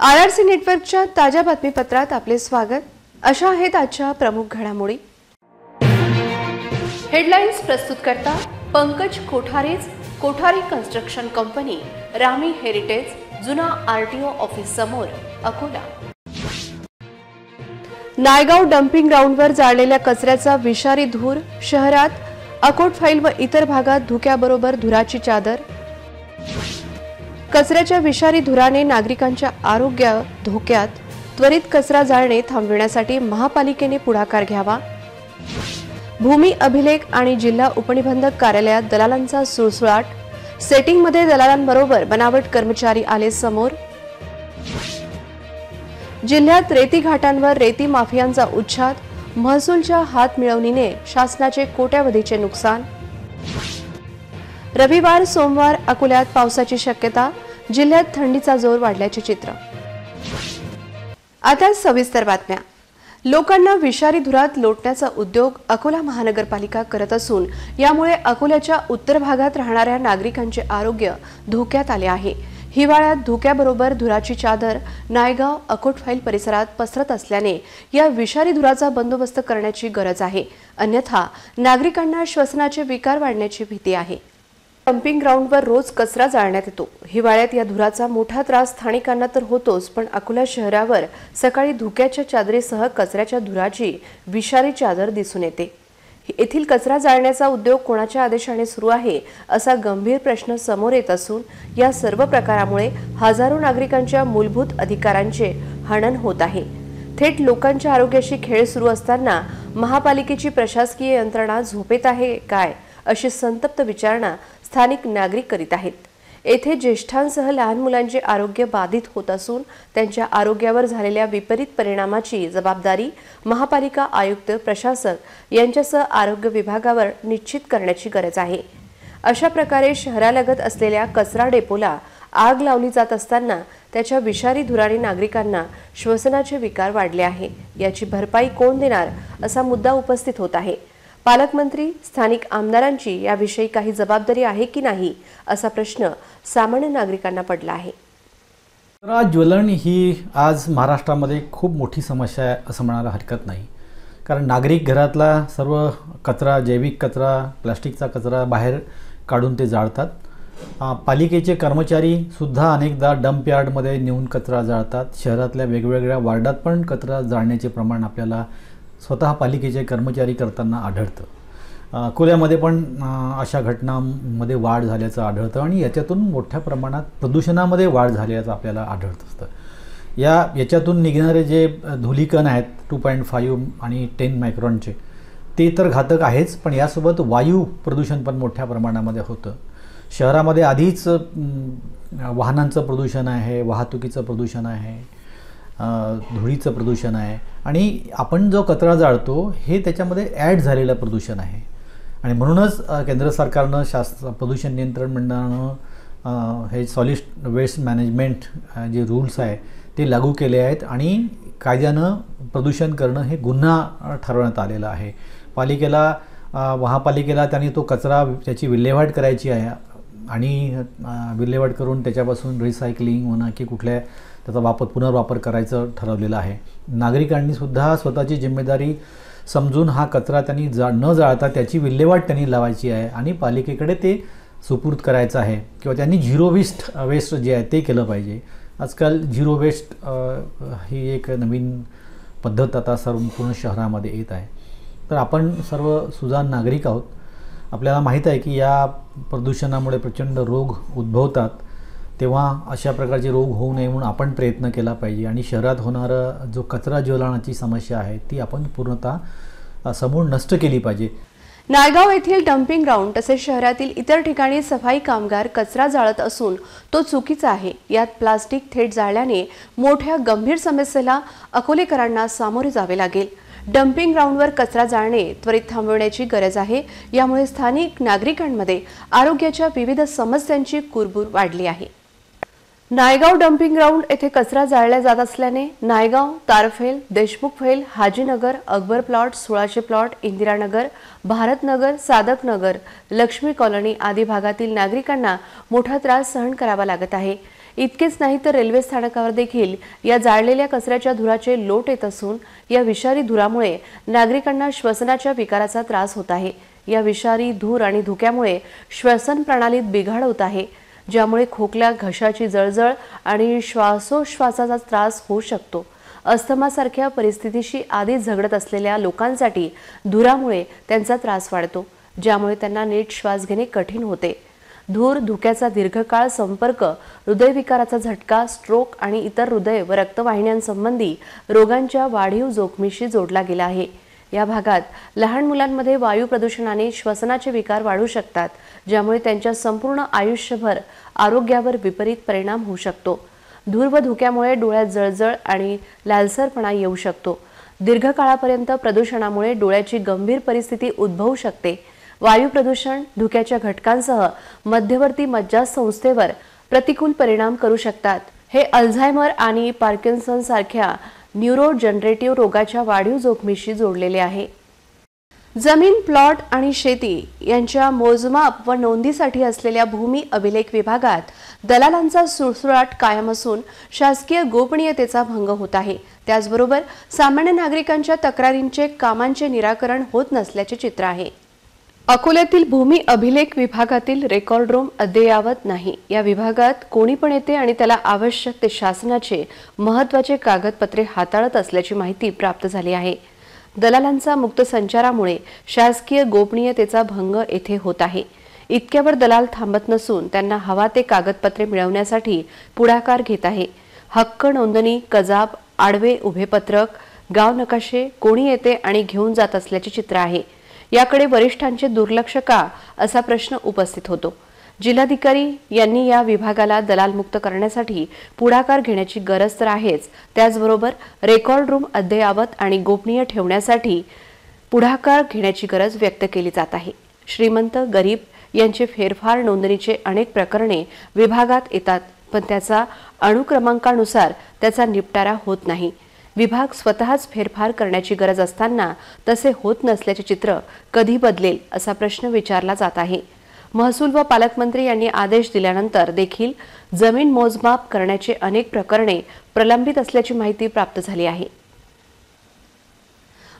RRC नेटवर्कच्या ताज्या बातमीपत्रात आपले स्वागत। अशा आहेत आजच्या प्रमुख घडामोडी। हेडलाइन्स प्रस्तुत करता पंकज कोठारेज, कोठारी कन्स्ट्रक्शन कंपनी, रामी हेरिटेज, जुना आरटीओ ऑफिस समोर, अकोला। नायगाव डंपिंग ग्राउंडवर जाळलेल्या कचऱ्याचा विषारी धूर, शहरात अकोट फाईल व इतर भागात धुक्याबरोबर धुराची चादर। कचऱ्याच्या विषारी धुराने नागरिकांच्या आरोग्य धोक्यात, त्वरित कचरा जाळणे थांबविण्यासाठी महापालिकेने पुढाकार घ्यावा। भूमी अभिलेख आणि जिल्हा उपनिबंधक कार्यालयात दलालांचा सुळसुळाट, सेटिंगमध्ये दलालांबरोबर बनावट कर्मचारी आले समोर। जिल्ह्यात रेती घाटांवर रेती माफियांचा उच्छाद, महसूलच्या हात मिळवणीने शासनाचे कोट्यावधीचे नुकसान। रविवार सोमवार अकोल्यात पावसाची शक्यता, जिल्ह्यात थंडीचा जोर वाढल्याचे चित्र। आता सविस्तर बातम्या। लोकांना विषारी धुरात लोटण्याचा उद्योग अकोला महानगरपालिका करत असून यामुळे अकोल्याच्या उत्तर भागात राहणाऱ्या नागरिकांचे आरोग्य धोक्यात आले आहे। हिवाळ्यात धुक्याबरोबर धुराची चादर नायगाव अकोट फाईल परिसरात पसरत असल्याने या विषारी धुराचा बंदोबस्त करण्याची गरज आहे, अन्यथा नागरिकांना श्वसनाचे विकार वाढण्याची भीती आहे। डंपिंग ग्राउंडवर रोज कचरा जाळण्यात येतो। हिवाळ्यात या धुराचा मोठा त्रास स्थानिकांना तर होतोच, पण अकोला शहरावर सकाळी धुक्याच्या चादरीसह कचऱ्याच्या धुराची विषारी चादर दिसून येते। येथील कचरा जाळण्याचा उद्योग कोणाच्या आदेशाने सुरू आहे असा गंभीर प्रश्न समोर येत असून या सर्व प्रकारामुळे हजारो नागरिकांच्या मूलभूत अधिकारांचे हनन होत आहे। थेट लोकांच्या आरोग्याशी खेळ सुरू असताना महापालिकेची प्रशासकीय यंत्रणा झोपेत आहे काय, अशी संतप्त विचारणा स्थानिक नागरिक करीत आहेत। येथे ज्येष्ठांसह लहान मुलांचे आरोग्य बाधित होत असून त्यांच्या आरोग्यावर झालेल्या विपरीत परिणामाची जबाबदारी महापालिका आयुक्त, प्रशासक यांच्यासह आरोग्य विभागावर निश्चित करण्याची गरज आहे। अशा प्रकारे शहरालगत असलेल्या कचरा डेपोला आग लावली जात असताना त्याच्या विषारी धुराने नागरिकांना श्वसनाचे विकार वाढले आहे। याची भरपाई कोण देणार असा मुद्दा उपस्थित होत आहे। पालकमंत्री, स्थानिक आमदारांची याविषयी काही जबाबदारी आहे की नाही असा प्रश्न सामान्य नागरिकांना पडला आहे। ज्वलन ही आज महाराष्ट्रामध्ये खूप मोठी समस्या आहे असं म्हणायला हरकत नाही, कारण नागरिक घरातला सर्व कचरा, जैविक कचरा, प्लास्टिकचा कचरा बाहेर काढून ते जाळतात। पालिकेचे कर्मचारी सुद्धा अनेकदा डंप यार्डमध्ये नेऊन कचरा जाळतात। शहरातल्या वेगवेगळ्या वार्डात पण कचरा जाळण्याचे प्रमाण आपल्याला स्वतः पालिकेचे कर्मचारी करताना आढळतं। अकोल्यामध्ये पण अशा घटनांमध्ये वाढ झाल्याचं आढळतं आणि याच्यातून मोठ्या प्रमाणात प्रदूषणामध्ये वाढ झाल्याचं आपल्याला आढळत असतं। याच्यातून निघणारे जे धुलीकण आहेत 2.5 आणि 10 मायक्रॉनचे, ते तर घातक आहेच, पण यासोबत वायू प्रदूषण पण मोठ्या प्रमाणामध्ये होतं। शहरामध्ये आधीच वाहनांचं प्रदूषण आहे, वाहतुकीचं प्रदूषण आहे, धुळीचं प्रदूषण आहे आणि आपण जो कचरा जाळतो हे त्याच्यामध्ये ॲड झालेलं प्रदूषण आहे। आणि म्हणूनच केंद्र सरकारनं प्रदूषण नियंत्रण मंडळानं हे सॉलिड वेस्ट मॅनेजमेंट जे रूल्स आहे ते लागू केले आहेत आणि कायद्यानं प्रदूषण करणं हे गुन्हा ठरवण्यात आलेलं आहे। महापालिकेला त्यांनी तो कचरा त्याची विल्हेवाट करायची आहे आणि विल्हेवाट करून त्याच्यापासून रिसायकलिंग म्हणा की कुठल्या त्याचा पुनर्वापर करायचं ठरवलेलं आहे। नागरिकांनी सुद्धा स्वतःची जिम्मेदारी समजून हा कचरा त्यांनी न जाळता त्याची विल्हेवाट त्यांनी लावायची आहे आणि पालिकेकडे ते सुपूर्द करायचं आहे किंवा त्यांनी झिरो वेस्ट जे आहे ते केलं पाहिजे। आजकाल झिरो वेस्ट ही एक नवीन पद्धत आता संपूर्ण शहरामध्ये येत आहे। तर आपण सर्व सुजाण नागरिक आहोत, आपल्याला माहीत आहे की या प्रदूषणामुळे प्रचंड रोग उद्भवतात, तेव्हा अशा प्रकारचे रोग होऊ नये म्हणून आपण प्रयत्न केला पाहिजे आणि शहरात होणारा जो कचरा ज्वलनाची समस्या आहे ती आपण पूर्णतः समूळ नष्ट केली पाहिजे। नायगाव येथील डंपिंग ग्राउंड तसेच शहरातील इतर ठिकाणी सफाई कामगार कचरा जाळत असून तो चुकीचा आहे। यात प्लास्टिक थेट जाळल्याने मोठ्या गंभीर समस्येला अकोलेकरांना सामोरे जावे लागेल। डंपिंग ग्राउंडवर कचरा जाळणे त्वरित थांबवण्याची गरज आहे। यामुळे स्थानिक नागरिकांमध्ये आरोग्याच्या विविध समस्यांची कुरबूर वाढली आहे। नायगाव डंपिंग ग्राउंड येथे कचरा जाळला जात असल्याने Naigaon, Tarphel, Deshmukh Phel, Hajinagar, Akbar plot, 1600 plot, Indiranagar, Bharatnagar, Sadaknagar, Lakshmi colony आदी भागातील नागरिकांना मोठा त्रास सहन करावा लागत आहे। इतकेच नाही तर रेल्वे स्थानकावर देखील या जाळलेल्या कचऱ्याच्या धुराचे लोट येत असून या विषारी धुरामुळे नागरिकांना श्वसनाच्या विकाराचा त्रास होत आहे। या विषारी धूर आणि धुक्यामुळे श्वसन प्रणालीत बिघाड होत आहे, ज्यामुळे खोकला, घशाची जळजळ आणि श्वासोच्छवासाचा त्रास होऊ शकतो। अस्थमासारख्या परिस्थितीशी आधीच झगडत असलेल्या लोकांसाठी धुरामुळे त्यांचा त्रास वाढतो, ज्यामुळे त्यांना नीट श्वास घेणे कठीण होते। धूर, धुक्याचा दीर्घकाळ संपर्क हृदयविकाराचा झटका, स्ट्रोक आणि इतर हृदय व रक्तवाहिन्यांसंबंधी रोगांच्या वाढीव जोखमीशी जोडला गेला आहे। या भागात लहान मुलांमध्ये वायू प्रदूषणाने श्वसनाचे विकार वाढू शकतात, ज्यामुळे त्यांच्या संपूर्ण आयुष्यभर आरोग्यावर विपरीत परिणाम होऊ शकतो। धूर व धुक्यामुळे डोळ्यात जळजळ आणि लालसरपणा येऊ शकतो। दीर्घकाळापर्यंत प्रदूषणामुळे डोळ्याची गंभीर परिस्थिती उद्भवू शकते। वायू प्रदूषण धुक्याच्या घटकांसह मध्यवर्ती मज्जासंस्थेवर प्रतिकूल परिणाम करू शकतात। हे अल्झायमर आणि पार्किन्सन सारख्या न्यूरोजनरेटिव्ह रोगाच्या वाढीव जोखमीशी जोडलेले आहे। जमीन, प्लॉट आणि शेती यांच्या मोजमाप व नोंदीसाठी असलेल्या भूमी अभिलेख विभागात दलालांचा सुळसुळाट कायम असून शासकीय गोपनीयतेचा भंग होत आहे। त्याचबरोबर सामान्य नागरिकांच्या तक्रारींचे कामांचे निराकरण होत नसल्याचे चित्र आहे। अकोल्यातील भूमी अभिलेख विभागातील रेकॉर्ड रूम अद्ययावत नाही। या विभागात कोणी पण येते आणि त्याला आवश्यक ते शासनाचे महत्त्वाचे कागदपत्रे हाताळत असल्याची माहिती प्राप्त झाली आहे। दलालांचा मुक्त संचारामुळे शासकीय गोपनीयतेचा भंग येथे होत आहे। इतक्यावर दलाल थांबत नसून त्यांना हवा ते कागदपत्रे मिळवण्यासाठी पुढाकार घेत आहे। हक्क नोंदणी, कजाब, आडवे उभे पत्रक, गाव नकाशे कोणी येते आणि घेऊन जात असल्याचे चित्र आहे। याकडे वरिष्ठांचे दुर्लक्ष का असा प्रश्न उपस्थित होतो। जिल्हाधिकारी यांनी या विभागाला दलालमुक्त करण्यासाठी पुढाकार घेण्याची गरज तर आहेच, त्याचबरोबर रेकॉर्ड रूम अद्ययावत आणि गोपनीय ठेवण्यासाठी पुढाकार घेण्याची गरज व्यक्त केली जात आहे। श्रीमंत, गरीब यांचे फेरफार नोंदणीचे अनेक प्रकरणे विभागात येतात, पण त्याचा अनुक्रमांकानुसार त्याचा निपटारा होत नाही। विभाग स्वतःच फेरफार करण्याची गरज असताना तसे होत नसल्याचे चित्र कधी बदलेल असा प्रश्न विचारला जात आहे। महसूल व पालकमंत्री यांनी आदेश दिल्यानंतर देखील जमीन मोजमाप करण्याचे अनेक प्रकरणे प्रलंबित असल्याची माहिती प्राप्त झाली आहे।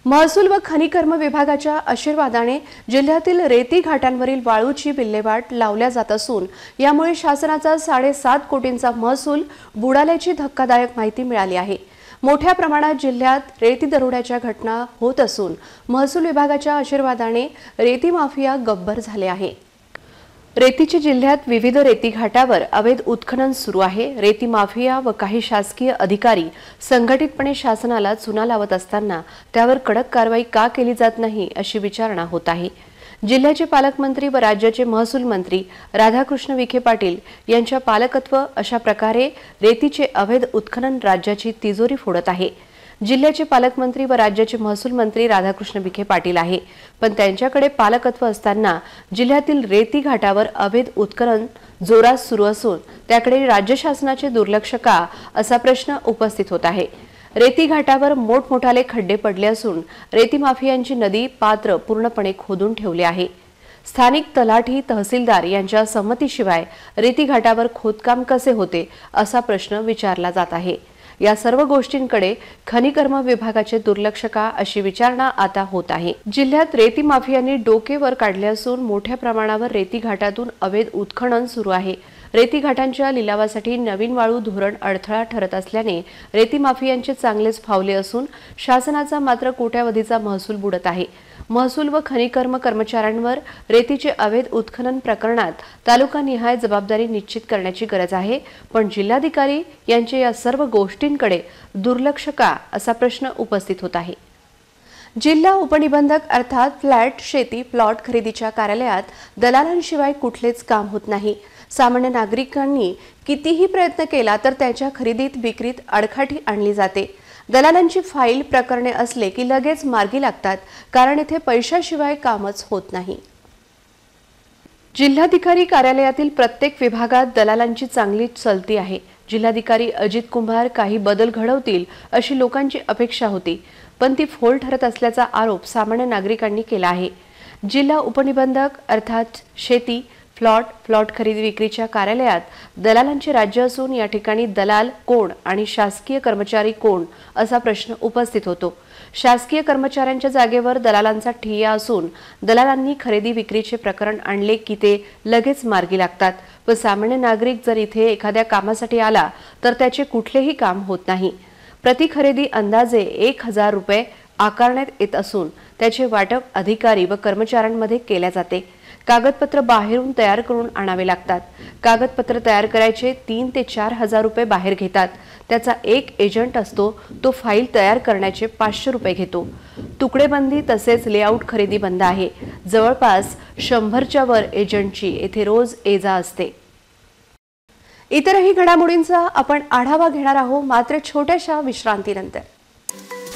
महसूल व खनिकर्म विभागाच्या आशीर्वादाने जिल्ह्यातील रेती घाटांवरील वाळूची विल्हेवाट लावल्या जात असून यामुळे शासनाचा 7.5 कोटींचा महसूल बुडाल्याची धक्कादायक माहिती मिळाली आहे। मोठ्या प्रमाणात जिल्ह्यात रेती दरोड्याच्या घटना होत असून महसूल विभागाच्या आशीर्वादाने रेती माफिया गब्बर झाले आहे। रेतीच्या जिल्ह्यात विविध रेती घाटावर अवैध उत्खनन सुरू आहे। रेती माफिया व काही शासकीय अधिकारी संघटितपणे शासनाला चुना लावत असताना त्यावर कडक कारवाई का केली जात नाही अशी विचारणा होत आहे। जिल्ह्याचे पालकमंत्री व राज्याचे महसूल मंत्री राधाकृष्ण विखे पाटील यांच्या पालकत्व अशा प्रकारे रेतीचे अवैध उत्खनन राज्याची तिजोरी फोडत आहे। जिल्ह्याचे पालकमंत्री व राज्याचे महसूल मंत्री राधाकृष्ण विखे पाटील आहे, पण त्यांच्याकडे पालकत्व असताना जिल्ह्यातील रेती घाटावर अवैध उत्खनन जोरात सुरू असून त्याकडे राज्य शासनाचे दुर्लक्ष का असा प्रश्न उपस्थित होत आहे। रेती घाटावर मोठमोठाले खड्डे पडले असून रेती माफियांची नदी पात्र पूर्णपणे खोदून ठेवले आहे। स्थानिक तलाठी, तहसीलदार यांच्या संमतीशिवाय रेती घाटावर खोदकाम कसे होते असा प्रश्न विचारला जात आहे। या सर्व गोष्टींकडे खनिकर्म विभागाचे दुर्लक्ष का अशी विचारणा आता होत आहे। जिल्ह्यात रेती माफियांनी डोके वर काढले असून मोठ्या प्रमाणावर रेती घाटातून अवैध उत्खनन सुरू आहे। रेती घाटांच्या लिलावासाठी नवीन वाळू धोरण अडथळा ठरत असल्याने रेती माफियांचे चांगलेच फावले असून शासनाचा मात्र कोट्यावधीचा महसूल बुडत आहे। महसूल व खनिकर्म कर्मचाऱ्यांवर रेतीचे अवैध उत्खनन प्रकरणात तालुकानिहाय जबाबदारी निश्चित करण्याची गरज आहे, पण जिल्हाधिकारी यांचे या सर्व गोष्टींकडे दुर्लक्ष का असा प्रश्न उपस्थित होत आहे। जिल्हा उपनिबंधक अर्थात फ्लॅट, शेती, प्लॉट खरेदीच्या कार्यालयात दलालांशिवाय कुठलेच काम होत नाही। सामान्य नागरिकांनी कितीही प्रयत्न केला तर त्याच्या खरेदीत विक्रीत अडखाटी आणली जाते। दलालांची फाईल प्रकरणे असले की लगेच मार्गी लागतात, कारण येथे पैशाशिवाय कामच होत नाही। जिल्हाधिकारी कार्यालयातील प्रत्येक विभागात दलालांची चांगली चलती आहे। जिल्हाधिकारी अजित कुंभार काही बदल घडवतील अशी लोकांची अपेक्षा होती, पण ती फोल ठरत असल्याचा आरोप सामान्य नागरिकांनी केला आहे। जिल्हा उपनिबंधक अर्थात शेती, प्लॉट खरेदी विक्रीच्या कार्यालयात दलालांचे राज्य असून या ठिकाणी दलाल कोण आणि शासकीय कर्मचारी कोण असा प्रश्न उपस्थित होतो। शासकीय कर्मचाऱ्यांच्या जागेवर दलालांचा ठिय्या असून दलालांनी खरेदी विक्रीचे प्रकरण आणले की ते लगेच मार्गी लागतात व सामान्य नागरिक जर इथे एखाद्या कामासाठी आला तर त्याचे कुठलेही काम होत नाही। प्रति खरेदी अंदाजे 1000 रुपये आकारण्यात येत असून त्याचे वाटप अधिकारी व कर्मचाऱ्यांमध्ये केले जाते। कागदपत्र बाहेरून तयार करून आणावे लागतात। कागदपत्र तयार करायचे 3 ते 4 हजार रुपये बाहेर घेतात। त्याचा एक एजंट असतो, तो फाईल तयार करण्याचे 500 रुपये घेतो। तुकडेबंदी तसेच लेआउट खरेदी बंद आहे। जवळपास 100च्या वर एजंटची येथे रोज ये-जा असते। इतरही घडामोडींचा आपण आढावा घेणार आहोत मात्र छोट्याशा विश्रांतीनंतर।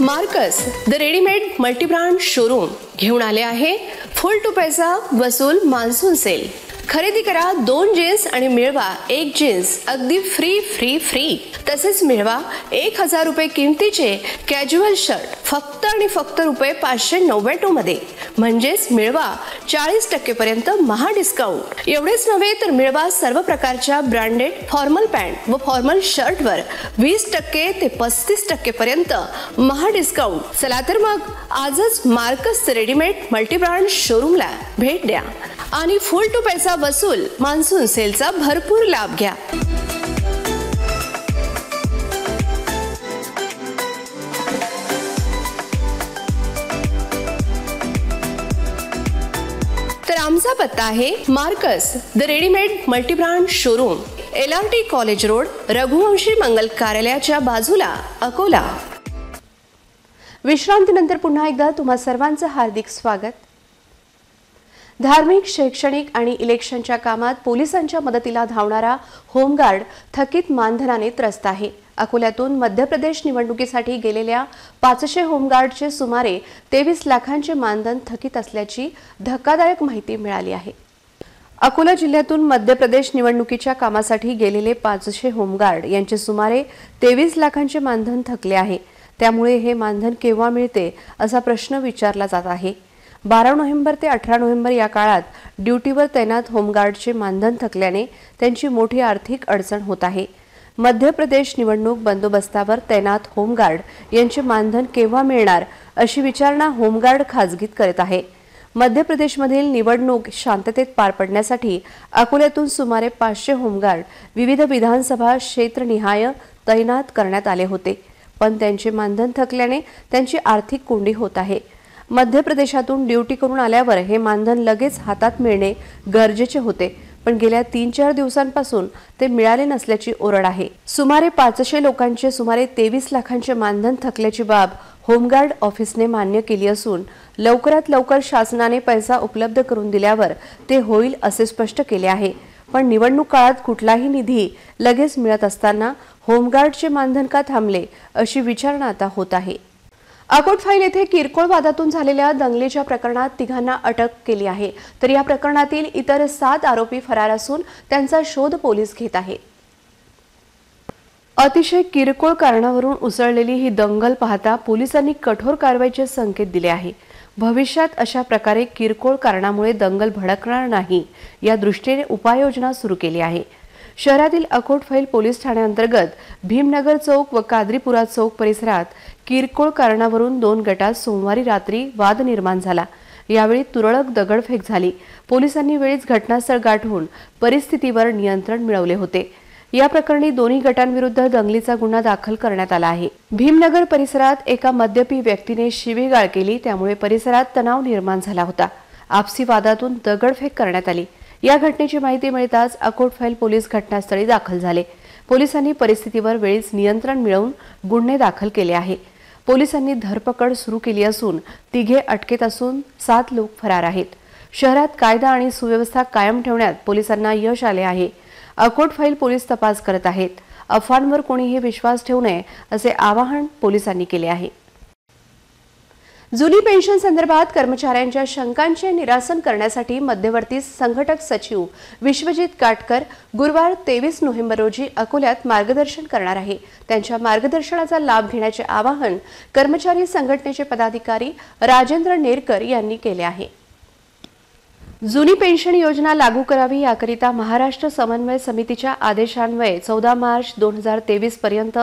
Marcus the readymade multibrand showroom घेऊन आले आहे फुल टू पैसा वसूल मान्सून सेल। खरेदी करा 2 जीन्स आणि मिळवा 1 जीन्स अगदी फ्री। तसेच मिळवा 1000 रुपये किमतीचे कॅज्युअल शर्ट फक्त आणि फक्त रुपये 599 मध्ये, म्हणजेच मिळवा 40% पर्यंत महा डिस्काउंट। एवढेच नव्हे तर मिळवा सर्व प्रकारच्या ब्रँडेड फॉर्मल पॅन्ट व फॉर्मल शर्टवर 20% ते 35% पर्यंत महा डिस्काउंट। चला तर मग आजच मार्कस रेडीमेड मल्टीब्रँड शोरूमला भेट द्या आणि फुल टू पैसा वसूल मान्सून सेलचा भरपूर लाभ घ्या। तर आमचा पत्ता आहे Marks the readymade multibrand showroom, LRT college road, Raghuvanshi Mangal कार्यालयाच्या बाजूला, अकोला। विश्रांतीनंतर पुन्हा एकदा तुम्हा सर्वांचं हार्दिक स्वागत। धार्मिक, शैक्षणिक आणि इलेक्शनच्या कामात पोलिसांच्या मदतीला धावणारा होमगार्ड थकीत मानधनाने त्रस्त आहे। अकोल्यातून मध्य प्रदेश निवडणुकीसाठी गेलेल्या 500 होमगार्डचे सुमारे 23 लाखांचे मानधन थकीत असल्याची धक्कादायक माहिती मिळाली आहे। अकोला जिल्ह्यातून मध्य प्रदेश निवडणुकीच्या कामासाठी गेलेले 500 होमगार्ड यांचे सुमारे 23 लाखांचे मानधन थकले आहे। त्यामुळे हे मानधन केव्हा मिळते असा प्रश्न विचारला जात आहे। 12 नोव्हेंबर ते 18 नोव्हेंबर या काळात ड्युटीवर तैनात होमगार्डचे मानधन थकल्याने त्यांची मोठी आर्थिक अडचण होत आहे। मध्य प्रदेश निवडणूक बंदोबस्तावर तैनात होमगार्ड यांचे मानधन केव्हा मिळणार अशी विचारणा होमगार्ड खाजगीत करत आहे। मध्य प्रदेशमधील निवडणूक शांततेत पार पडण्यासाठी अकोल्यातून सुमारे 500 होमगार्ड विविध विधानसभा क्षेत्रनिहाय तैनात करण्यात आले होते, पण त्यांचे मानधन थकल्याने त्यांची आर्थिक कोंडी होत आहे। मध्य प्रदेशातून ड्युटी करून आल्यावर हे मानधन लगेच हातात मिळणे गरजेचे होते, पण गेल्या 3-4 दिवसांपासून ते मिळाले नसल्याची ओरड आहे। सुमारे 500 लोकांचे सुमारे 23 लाखांचे मानधन थकल्याची बाब होमगार्ड ऑफिसने मान्य केली असून लवकरात लवकर शासनाने पैसा उपलब्ध करून दिल्यावर ते होईल असे स्पष्ट केले आहे। पण निवडणूक काळात कुठलाही निधी लगेच मिळत असताना होमगार्डचे मानधन का थांबले अशी विचारणा आता होत आहे। अकोट फाईल येथे किरकोळ वादातून झालेल्या दंगलीच्या प्रकरणात 3घांना अटक केली आहे, तर या प्रकरणातील इतर 7 आरोपी फरार असून त्यांचा शोध पोलीस घेत आहेत। अतिशय किरकोळ कारणावरून उसळलेली ही दंगल पाहता पोलिसांनी कठोर कारवाईचे संकेत दिले आहे। भविष्यात अशा प्रकारे किरकोळ कारणामुळे दंगल भडकणार नाही या दृष्टीने उपाययोजना सुरू केली आहे। शहरातील अकोट फाईल पोलीस ठाण्याअंतर्गत भीमनगर चौक व कादरीपुरा चौक परिसरात किरकोळ कारणावरून 2 गटात सोमवारी रात्री वाद निर्माण झाला। यावेळी तुरळक दगडफेक झाली। पोलिसांनी वेळीच घटनास्थळ गाठून परिस्थितीवर नियंत्रण मिळवले होते। या प्रकरणी दोन्ही गटांविरुद्ध दंगलीचा गुन्हा दाखल करण्यात आला आहे। भीमनगर परिसरात एका मद्यपी व्यक्तीने शिवीगाळ केली, त्यामुळे परिसरात तणाव निर्माण झाला होता। आपसी वादातून दगडफेक करण्यात आली। या घटनेची माहिती मिळताच अकोट फाईल पोलीस घटनास्थळी दाखल झाले। पोलिसांनी परिस्थितीवर वेळीच नियंत्रण मिळवून गुन्हे दाखल केले आहे। पोलिसांनी धरपकड सुरू केली असून 3घे अटकेत असून 7 लोक फरार आहेत। शहरात कायदा आणि सुव्यवस्था कायम ठेवण्यात पोलिसांना यश आले आहे। अकोट फाईल पोलीस तपास करत आहेत। अफवांवर कोणीही विश्वास ठेवू नये असे आवाहन पोलिसांनी केले आहे। जुनी पेन्शन संदर्भात कर्मचाऱ्यांच्या शंकांचे निरासन करण्यासाठी मध्यवर्ती संघटक सचिव विश्वजित काटकर गुरुवार 23 नोव्हेंबर रोजी अकोल्यात मार्गदर्शन करणार आहे। त्यांच्या मार्गदर्शनाचा लाभ घेण्याचे आवाहन कर्मचारी संघटनेचे पदाधिकारी राजेंद्र नेरकर यांनी केले आहे। जुनी पेन्शन योजना लागू करावी याकरिता महाराष्ट्र समन्वय समितीच्या आदेशान्वये 14 मार्च 2023 पर्यंत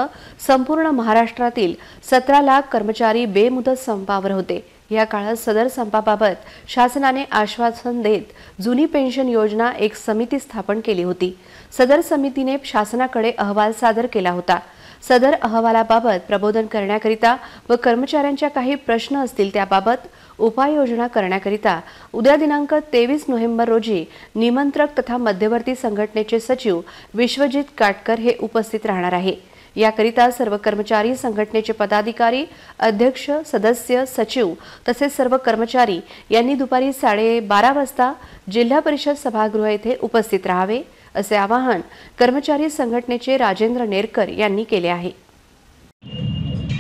संपूर्ण महाराष्ट्रातील 17 लाख कर्मचारी बेमुदत संपावर होते। या काळात सदर संपाबाबत शासनाने आश्वासन देत जुनी पेन्शन योजना एक समिती स्थापन केली होती। सदर समितीने शासनाकडे अहवाल सादर केला होता। सदर अहवालाबाबत प्रबोधन करण्याकरिता व कर्मचाऱ्यांच्या काही प्रश्न असतील त्याबाबत उपाययोजना करण्याकरिता उद्या दिनांक 23 नोव्हेंबर रोजी निमंत्रक तथा मध्यवर्ती संघटनेचे सचिव विश्वजित काटकर हे उपस्थित राहणार आहे। याकरिता सर्व कर्मचारी संघटनेचे पदाधिकारी, अध्यक्ष, सदस्य, सचिव तसेच सर्व कर्मचारी यांनी दुपारी 12:30 वाजता जिल्हा परिषद सभागृह येथे उपस्थित राहावे असे आवाहन कर्मचारी संघटनेचे राजेंद्र नेरकर यांनी केले आहे।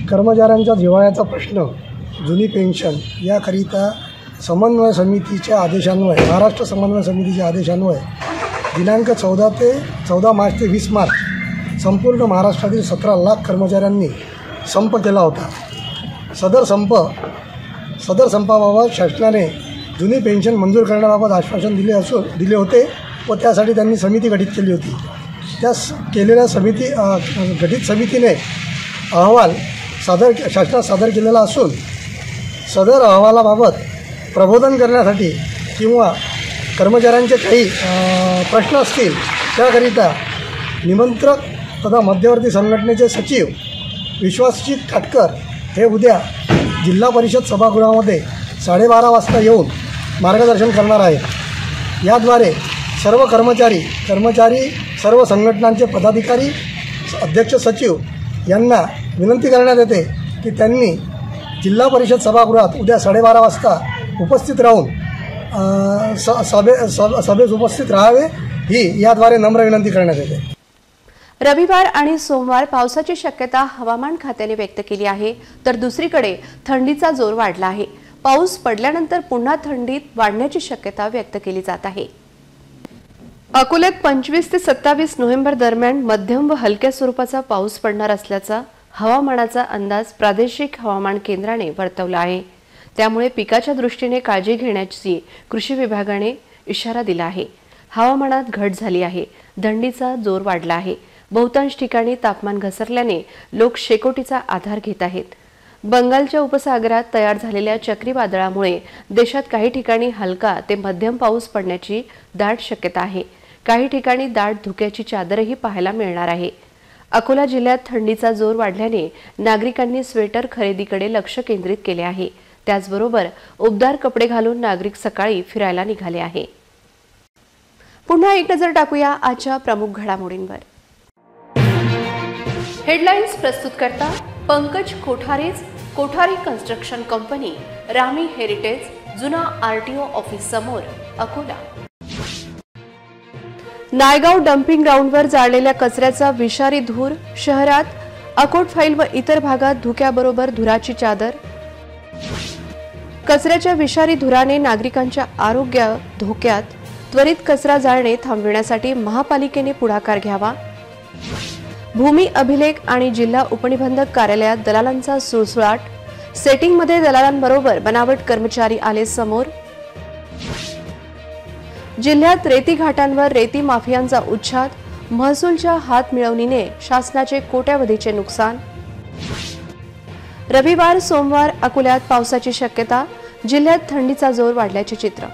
कर्मचाऱ्यांचा जिव्हाळ्याचा प्रश्न जुनी पेन्शन याकरिता समन्वय समितीच्या आदेशान्वये महाराष्ट्र समन्वय समितीच्या आदेशान्वये दिनांक 14 मार्च ते 20 मार्च संपूर्ण महाराष्ट्रातील 17 लाख कर्मचाऱ्यांनी संप केला होता। सदर संपाबाबत शासनाने जुनी पेन्शन मंजूर करण्याबाबत आश्वासन दिले होते व त्यासाठी त्यांनी समिती गठीत केली होती। त्या केलेल्या गठीत समितीने अहवाल शासनात सादर केलेला असून सदर अहवालाबाबत प्रबोधन करण्यासाठी किंवा कर्मचाऱ्यांचे काही प्रश्न असतील त्याकरिता निमंत्रक तथा मध्यवर्ती संघटनेचे सचिव विश्वजित काटकर हे उद्या जिल्हा परिषद सभागृहामध्ये 12:30 वाजता येऊन मार्गदर्शन करणार आहेत। याद्वारे सर्व कर्मचारी सर्व संघटनांचे पदाधिकारी, अध्यक्ष, सचिव यांना विनंती करण्यात येते की त्यांनी जिल्हा परिषद सभागृहात उद्या 12:30 वाजता उपस्थित राहून सभेस उपस्थित राहावे ही याद्वारे नम्र विनंती करण्यात येते। रविवार आणि सोमवार पावसाची शक्यता हवामान खात्याने व्यक्त केली आहे, तर दुसरीकडे थंडीचा जोर वाढला आहे। पाऊस पडल्यानंतर पुन्हा थंडीत वाढण्याची शक्यता व्यक्त केली जात आहे। अकोल्यात 25 ते 27 नोव्हेंबर दरम्यान मध्यम व हलक्या स्वरूपाचा पाऊस पडणार असल्याचा हवामानाचा अंदाज प्रादेशिक हवामान केंद्राने वर्तवला आहे। त्यामुळे पिकाच्या दृष्टीने काळजी घेण्याची कृषी विभागाने इशारा दिला आहे। हवामानात घट झाली आहे, थंडीचा जोर वाढला आहे। बहुतांश ठिकाणी तापमान घसरल्याने लोक शेकोटीचा आधार घेत आहेत। बंगालच्या उपसागरात तयार झालेल्या चक्रीवादळामुळे देशात काही ठिकाणी हलका ते मध्यम पाऊस पडण्याची दाट शक्यता आहे। काही ठिकाणी दाट धुक्याची चादरही पाहायला मिळणार आहे। अकोला जिल्ह्यात थंडीचा जोर वाढल्याने नागरिकांनी स्वेटर खरेदीकडे लक्ष केंद्रित केले आहे। त्याचबरोबर उबदार कपडे घालून नागरिक सकाळी फिरायला निघाले आहे। पुन्हा एक नजर टाकूया आजच्या प्रमुख घडामोडींवर। हेडलाईन्स प्रस्तुत करता पंकज कोठारी कन्स्ट्रक्शन कंपनी, रामी हेरिटेज, जुना आरटीओ ऑफिस समोर, अकोला। नायगाव डम्पिंग ग्राउंडवर जाळलेल्या कचऱ्याचा विषारी धूर, शहरात अकोट फाईल व इतर भागात धुक्याबरोबर धुराची चादर। कचऱ्याच्या विषारी धुराने नागरिकांच्या आरोग्य धोक्यात, त्वरित कचरा जाळणे थांबविण्यासाठी महापालिकेने पुढाकार घ्यावा। भूमी अभिलेख आणि जिल्हा उपनिबंधक कार्यालयात दलालांचा सुळसुळाट, सेटिंगमध्ये दलालांबरोबर बनावट कर्मचारी आले समोर। जिल्ह्यात रेती घाटांवर रेती माफियांचा उच्छाद, महसूलच्या हात मिळवणीने शासनाचे कोट्यावधीचे नुकसान। रविवार सोमवार अकोल्यात पावसाची शक्यता, जिल्ह्यात थंडीचा जोर वाढल्याचे चित्र।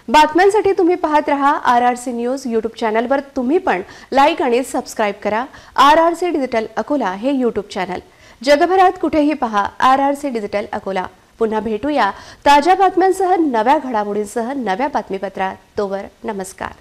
बातम्यांसाठी तुम्ही पाहत रहा RRC न्यूज YouTube चॅनलवर। तुम्ही पण लाईक आणि सबस्क्राईब करा RRC डिजिटल अकोला हे YouTube चॅनल। जगभरात कुठेही पहा RRC डिजिटल अकोला। पुन्हा भेटूया ताज्या बातम्यांसह, नव्या घडामोडींसह नव्या बातमीपत्रात। तोवर नमस्कार।